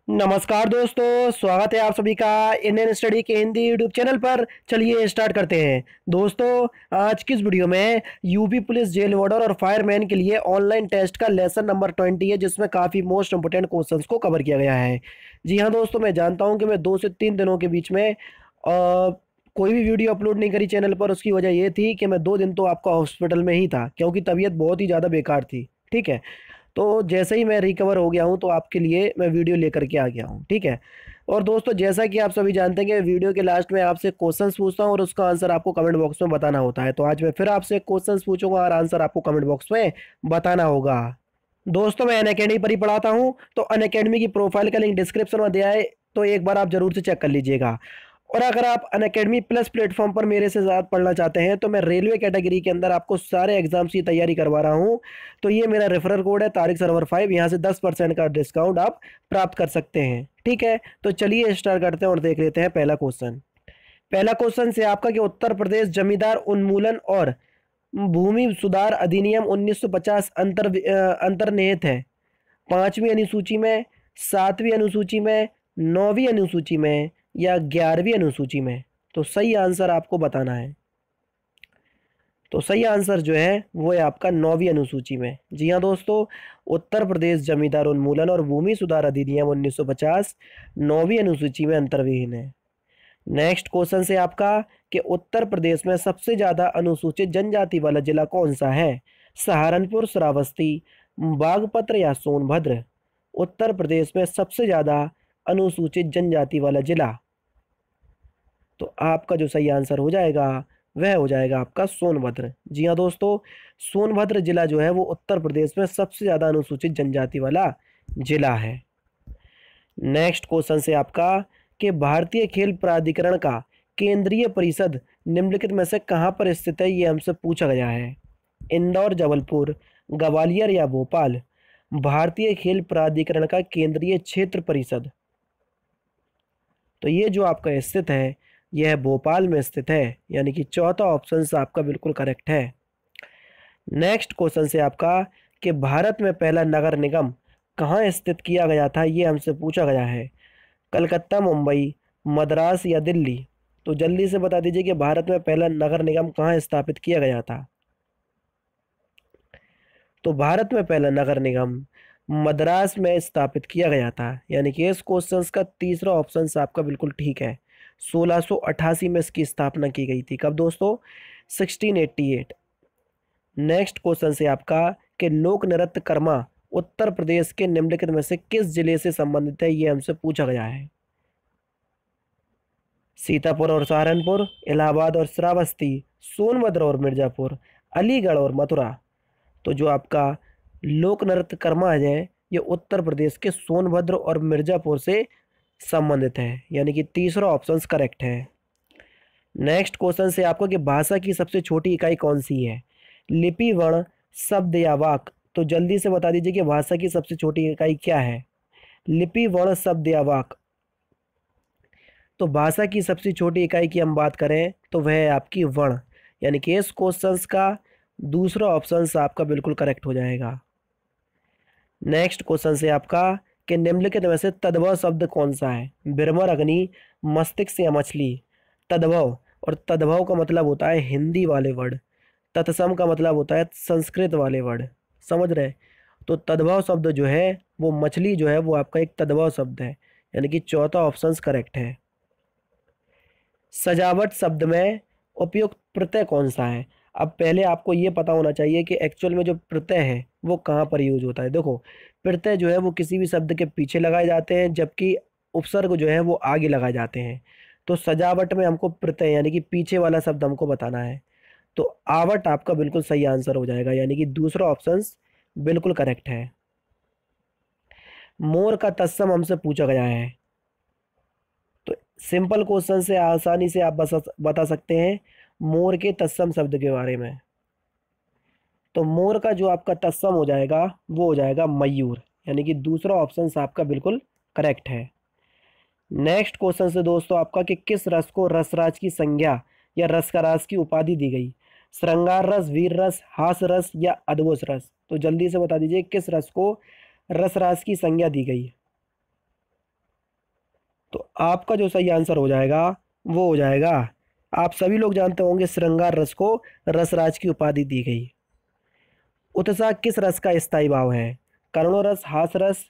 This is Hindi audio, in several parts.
नमस्कार दोस्तों, स्वागत है आप सभी का इंडियन स्टडी के हिंदी यूट्यूब चैनल पर। चलिए स्टार्ट करते हैं। दोस्तों, आज की इस वीडियो में यूपी पुलिस जेल वार्डन और फायरमैन के लिए ऑनलाइन टेस्ट का लेसन नंबर 20 है, जिसमें काफ़ी मोस्ट इंपोर्टेंट क्वेश्चंस को कवर किया गया है। जी हाँ दोस्तों, मैं जानता हूँ कि मैं 2 से 3 दिनों के बीच में कोई भी वीडियो अपलोड नहीं करी चैनल पर। उसकी वजह ये थी कि मैं 2 दिन तो आपका हॉस्पिटल में ही था, क्योंकि तबीयत बहुत ही ज़्यादा बेकार थी। ठीक है, तो जैसे ही मैं रिकवर हो गया हूँ तो आपके लिए मैं वीडियो लेकर के आ गया हूँ। ठीक है, और दोस्तों जैसा कि आप सभी जानते हैं कि वीडियो के लास्ट में आपसे क्वेश्चंस पूछता हूँ और उसका आंसर आपको कमेंट बॉक्स में बताना होता है। तो आज मैं फिर आपसे क्वेश्चंस पूछूंगा और आंसर आपको कमेंट बॉक्स में बताना होगा। दोस्तों, मैं अनअकैडमी पर ही पढ़ाता हूँ, तो अनअकैडमी की प्रोफाइल का लिंक डिस्क्रिप्शन में दिया है, तो एक बार आप जरूर से चेक कर लीजिएगा। और अगर आप अनअकैडमी प्लस प्लेटफॉर्म पर मेरे से साथ पढ़ना चाहते हैं, तो मैं रेलवे कैटेगरी के अंदर आपको सारे एग्जाम्स की तैयारी करवा रहा हूँ। तो ये मेरा रेफरल कोड है तारिक सरवर 5, यहाँ से 10% का डिस्काउंट आप प्राप्त कर सकते हैं। ठीक है, तो चलिए स्टार्ट करते हैं और देख लेते हैं पहला क्वेश्चन। पहला क्वेश्चन से आपका कि उत्तर प्रदेश जमींदार उन्मूलन और भूमि सुधार अधिनियम 1950 अंतर्निहित है। 5वीं अनुसूची में, 7वीं अनुसूची में, 9वीं अनुसूची में या 11वीं अनुसूची में? तो सही आंसर आपको बताना है। तो सही आंसर जो है वो है आपका 9वीं अनुसूची में। जी हाँ दोस्तों, उत्तर प्रदेश जमींदार उन्मूलन और भूमि सुधार अधिनियम 1950 9वीं अनुसूची में अंतर्विहीन है। नेक्स्ट क्वेश्चन से आपका कि उत्तर प्रदेश में सबसे ज्यादा अनुसूचित जनजाति वाला जिला कौन सा है? सहारनपुर, श्रावस्ती, बागपत या सोनभद्र? उत्तर प्रदेश में सबसे ज्यादा अनुसूचित जनजाति वाला जिला, तो आपका जो सही आंसर हो जाएगा वह हो जाएगा आपका सोनभद्र। जी हाँ दोस्तों, सोनभद्र जिला जो है वो उत्तर प्रदेश में सबसे ज्यादा अनुसूचित जनजाति वाला जिला है। नेक्स्ट क्वेश्चन से आपका कि भारतीय खेल प्राधिकरण का केंद्रीय परिषद निम्नलिखित में से कहाँ पर स्थित है? ये हमसे पूछा गया है। इंदौर, जबलपुर, ग्वालियर या भोपाल? भारतीय खेल प्राधिकरण का केंद्रीय क्षेत्र परिषद, तो ये जो आपका स्थित है यह भोपाल में स्थित है, यानी कि चौथा ऑप्शन आपका बिल्कुल करेक्ट है। नेक्स्ट क्वेश्चन से आपका कि भारत में पहला नगर निगम कहाँ स्थित किया गया था? ये हमसे पूछा गया है। कलकत्ता, मुंबई, मद्रास या दिल्ली? तो जल्दी से बता दीजिए कि भारत में पहला नगर निगम कहाँ स्थापित किया गया था। तो भारत में पहला नगर निगम मद्रास में स्थापित किया गया था, यानी कि इस क्वेश्चन का तीसरा ऑप्शन आपका बिल्कुल ठीक है। 1688 में इसकी स्थापना की गई थी। कब दोस्तों? 1688। नेक्स्ट क्वेश्चन से आपका कि लोक नृत्य कर्मा उत्तर प्रदेश के निम्नलिखित में से किस जिले से संबंधित है? ये हमसे पूछा गया है। सीतापुर और सहारनपुर, इलाहाबाद और श्रावस्ती, सोनभद्र और मिर्जापुर, अलीगढ़ और मथुरा? तो जो आपका लोक नृत्य कर्मा है ये उत्तर प्रदेश के सोनभद्र और मिर्जापुर से संबंधित है, यानी कि तीसरा ऑप्शन करेक्ट है। नेक्स्ट क्वेश्चन से आपको कि भाषा की सबसे छोटी इकाई कौन सी है? लिपि, वर्ण, शब्द या वाक? तो जल्दी से बता दीजिए कि भाषा की सबसे छोटी इकाई क्या है? लिपि, वर्ण, शब्द या वाक? तो भाषा की सबसे छोटी इकाई की हम बात करें तो वह है आपकी वर्ण, यानी कि इस क्वेश्चन का दूसरा ऑप्शन आपका बिल्कुल करेक्ट हो जाएगा। नेक्स्ट क्वेश्चन से आपका कि निम्नलिखित में से तद्भव शब्द कौन सा है? बिरमर, अग्नि, मस्तिष्क या मछली? तद्भव, और तद्भव का मतलब होता है हिंदी वाले वर्ड, तत्सम का मतलब होता है संस्कृत वाले वर्ड। समझ रहे? तो तद्भव शब्द जो है वो मछली जो है वो आपका एक तद्भव शब्द है, यानी कि चौथा ऑप्शन करेक्ट है। सजावट शब्द में उपयुक्त प्रत्यय कौन सा है? अब पहले आपको ये पता होना चाहिए कि एक्चुअल में जो प्रत्यय है वो कहाँ पर यूज होता है। देखो, प्रत्यय जो है वो किसी भी शब्द के पीछे लगाए जाते हैं, जबकि उपसर्ग जो है वो आगे लगाए जाते हैं। तो सजावट में हमको प्रत्यय यानी कि पीछे वाला शब्द हमको बताना है। तो आवट आपका बिल्कुल सही आंसर हो जाएगा, यानी कि दूसरा ऑप्शन बिल्कुल करेक्ट है। मोर का तत्सम हमसे पूछा गया है, तो सिंपल क्वेश्चन से आसानी से आप बता सकते हैं मोर के तत्सम शब्द के बारे में। तो मोर का जो आपका तत्सम हो जाएगा वो हो जाएगा मयूर, यानी कि दूसरा ऑप्शन आपका बिल्कुल करेक्ट है। नेक्स्ट क्वेश्चन से दोस्तों आपका कि किस रस को रसराज की संज्ञा या रस का राज की उपाधि दी गई? श्रृंगार रस, वीर रस, हास रस या अद्भुत रस? तो जल्दी से बता दीजिए किस रस को रसराज की संज्ञा दी गई? तो आपका जो सही आंसर हो जाएगा वो हो जाएगा, आप सभी लोग जानते होंगे श्रृंगार रस को रसराज की उपाधि दी गई। उत्साह किस रस का स्थायी भाव है? करुण रस, हास रस,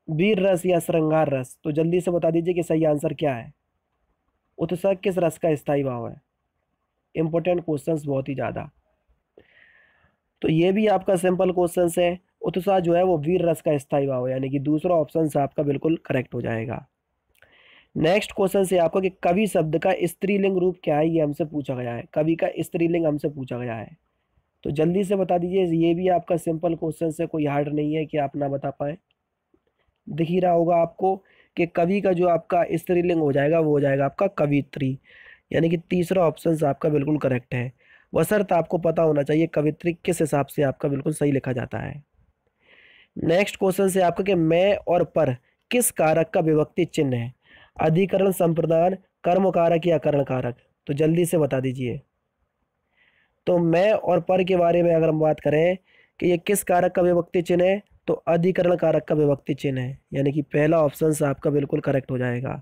वीर रस या श्रृंगार रस? तो जल्दी से बता दीजिए कि सही आंसर क्या है। उत्साह किस रस का स्थायी भाव है? इंपॉर्टेंट क्वेश्चंस बहुत ही ज़्यादा। तो ये भी आपका सिंपल क्वेश्चन है। उत्साह जो है वो वीर रस का स्थायी भाव है, यानी कि दूसरा ऑप्शन से आपका बिल्कुल करेक्ट हो जाएगा। नेक्स्ट क्वेश्चन से आपका कि कवि शब्द का स्त्रीलिंग रूप क्या है, ये हमसे पूछा गया है। कवि का स्त्रीलिंग हमसे पूछा गया है, तो जल्दी से बता दीजिए। ये भी आपका सिंपल क्वेश्चन है, कोई हार्ड नहीं है कि आप ना बता पाए। दिख ही रहा होगा आपको कि कवि का जो आपका स्त्रीलिंग हो जाएगा वो हो जाएगा आपका कवित्री, यानी कि तीसरा ऑप्शन आपका बिल्कुल करेक्ट है। बशर्ते आपको पता होना चाहिए कवित्री किस हिसाब से आपका बिल्कुल सही लिखा जाता है। नेक्स्ट क्वेश्चन से आपका कि मैं और पर किस कारक का विभक्ति चिन्ह है? अधिकरण, संप्रदान, कर्म कारक या करण कारक? तो जल्दी से बता दीजिए। तो मैं और पर के बारे में अगर हम बात करें कि ये किस कारक का विभक्ति चिन्ह है, तो अधिकरण कारक का विभक्ति चिन्ह है, यानी कि पहला ऑप्शन से आपका बिल्कुल करेक्ट हो जाएगा।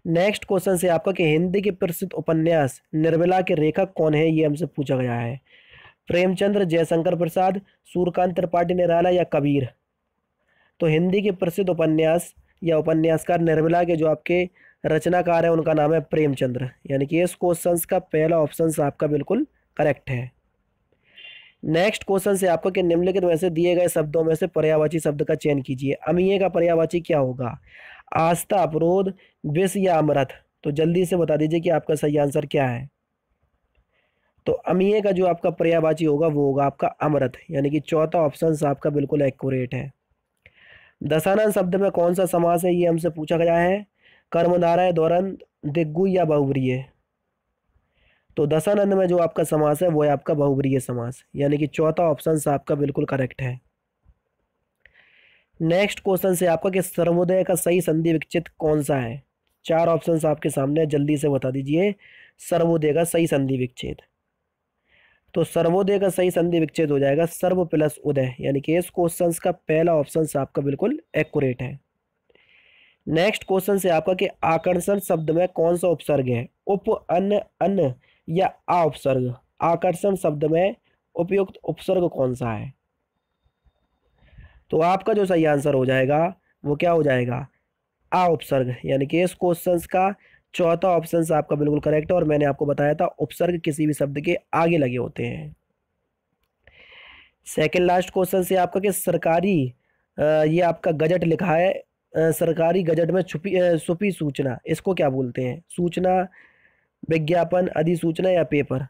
नेक्स्ट क्वेश्चन से आपका कि हिंदी के प्रसिद्ध उपन्यास निर्मला के लेखक कौन है, ये हमसे पूछा गया है। प्रेमचंद्र, जयशंकर प्रसाद, सूर्यकांत त्रिपाठी निराला या कबीर? तो हिंदी के प्रसिद्ध उपन्यास या उपन्यासकार निर्मला के जो आपके रचनाकार है उनका नाम है प्रेमचंद्र, यानी कि इस क्वेश्चन का पहला ऑप्शन आपका बिल्कुल करेक्ट है। नेक्स्ट क्वेश्चन से आपको कि निम्नलिखित में से दिए गए शब्दों में से पर्यायवाची शब्द का चयन कीजिए। अमीय का पर्यायवाची क्या होगा? आस्था, अपरोध, विष या अमृत? तो जल्दी से बता दीजिए कि आपका सही आंसर क्या है। तो अमीय का जो आपका पर्यायवाची होगा वो होगा आपका अमृत, यानी कि चौथा ऑप्शन आपका बिल्कुल एक्यूरेट है। दशानन शब्द में कौन सा समास है, ये हमसे पूछा गया है। कर्मधारय, द्वंद्व, दिग्गु या बहुव्रीहि? तो दशानंद में जो आपका समास है वो है आपका बहुव्रीहि समास, यानी कि चौथा ऑप्शन आपका बिल्कुल करेक्ट है। नेक्स्ट क्वेश्चन से आपका कि सर्वोदय का सही संधि विच्छेद कौन सा है? चार ऑप्शन आपके सामने है, जल्दी से बता दीजिए सर्वोदय का सही संधि विच्छेद। तो सर्वोदय का सही संधि विच्छेद हो जाएगा सर्व प्लस उदय, यानी कि इस क्वेश्चन का पहला ऑप्शन आपका बिल्कुल एक्यूरेट है। नेक्स्ट क्वेश्चन से आपका कि आकर्षण शब्द में कौन सा उपसर्ग है? उप, अन, अन या आ उपसर्ग? आकर्षण शब्द में उपयुक्त उपसर्ग कौन सा है? तो आपका जो सही आंसर हो जाएगा वो क्या हो जाएगा? आ उपसर्ग, यानी कि इस क्वेश्चन का चौथा ऑप्शन आपका बिल्कुल करेक्ट है। और मैंने आपको बताया था उपसर्ग किसी भी शब्द के आगे लगे होते हैं। सेकंड लास्ट क्वेश्चन से आपका कि सरकारी ये आपका गजट लिखा है, सरकारी गजट में छुपी सूचना, इसको क्या बोलते हैं? सूचना, विज्ञापन, अधिसूचना या पेपर?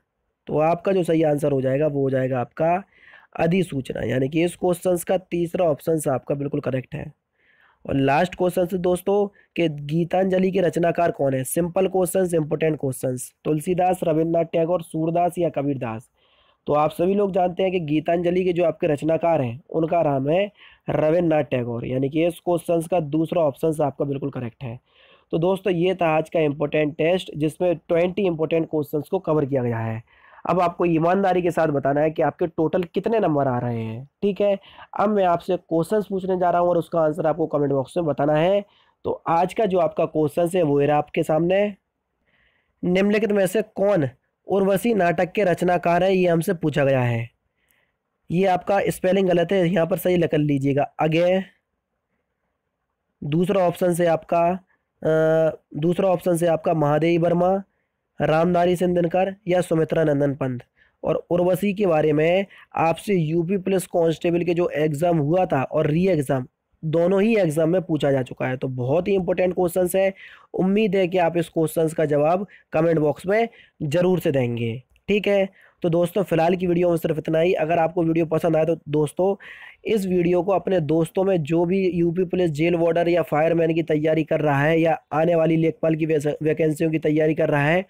तो आपका जो सही आंसर हो जाएगा वो हो जाएगा आपका अधिसूचना, यानी कि इस क्वेश्चन का तीसरा ऑप्शन आपका बिल्कुल करेक्ट है। और लास्ट क्वेश्चन से दोस्तों कि गीतांजलि के रचनाकार कौन है? Simple questions, important questions. Tulsidas, Rabindranath Tagore, Surdas या कबीरदास? तो आप सभी लोग जानते हैं कि गीतांजलि के जो आपके रचनाकार हैं उनका नाम है रविन्द्रनाथ टैगोर, यानी कि इस क्वेश्चन का दूसरा ऑप्शन आपका बिल्कुल करेक्ट है। तो दोस्तों ये था आज का इंपॉर्टेंट टेस्ट, जिसमें 20 इंपॉर्टेंट क्वेश्चंस को कवर किया गया है। अब आपको ईमानदारी के साथ बताना है कि आपके टोटल कितने नंबर आ रहे हैं, ठीक है। अब मैं आपसे क्वेश्चंस पूछने जा रहा हूं और उसका आंसर आपको कमेंट बॉक्स में बताना है। तो आज का जो आपका क्वेश्चन है वो है आपके सामने। निम्नलिखित में से कौन उर्वशी नाटक के रचनाकार है, ये हमसे पूछा गया है। ये आपका स्पेलिंग गलत है, यहाँ पर सही कर लीजिएगा, अगेय। दूसरा ऑप्शन से आपका महादेवी वर्मा, रामधारी सिंह दिनकर या सुमित्रा नंदन पंत। और उर्वशी के बारे में आपसे यूपी पुलिस कांस्टेबल के जो एग्ज़ाम हुआ था और री एग्ज़ाम, दोनों ही एग्ज़ाम में पूछा जा चुका है। तो बहुत ही इंपॉर्टेंट क्वेश्चन है। उम्मीद है कि आप इस क्वेश्चन का जवाब कमेंट बॉक्स में ज़रूर से देंगे, ठीक है। तो दोस्तों फिलहाल की वीडियो में सिर्फ इतना ही। अगर आपको वीडियो पसंद आए तो दोस्तों इस वीडियो को अपने दोस्तों में जो भी यूपी पुलिस जेल वार्डर या फायरमैन की तैयारी कर रहा है या आने वाली लेखपाल की वैकेंसियों की तैयारी कर रहा है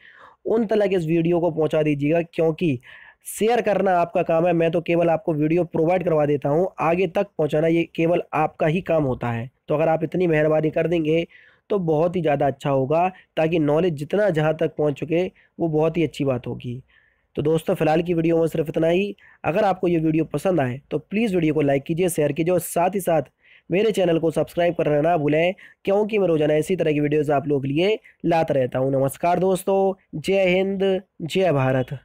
उन तक इस वीडियो को पहुंचा दीजिएगा, क्योंकि शेयर करना आपका काम है। मैं तो केवल आपको वीडियो प्रोवाइड करवा देता हूं, आगे तक पहुंचाना ये केवल आपका ही काम होता है। तो अगर आप इतनी मेहरबानी कर देंगे तो बहुत ही ज़्यादा अच्छा होगा, ताकि नॉलेज जितना जहां तक पहुंच चुके वो बहुत ही अच्छी बात होगी। तो दोस्तों फिलहाल की वीडियो में सिर्फ इतना ही। अगर आपको ये वीडियो पसंद आए तो प्लीज़ वीडियो को लाइक कीजिए, शेयर कीजिए और साथ ही साथ मेरे चैनल को सब्सक्राइब करना ना भूलें, क्योंकि मैं रोजाना इसी तरह की वीडियोस आप लोगों के लिए लाता रहता हूँ। नमस्कार दोस्तों, जय हिंद, जय भारत।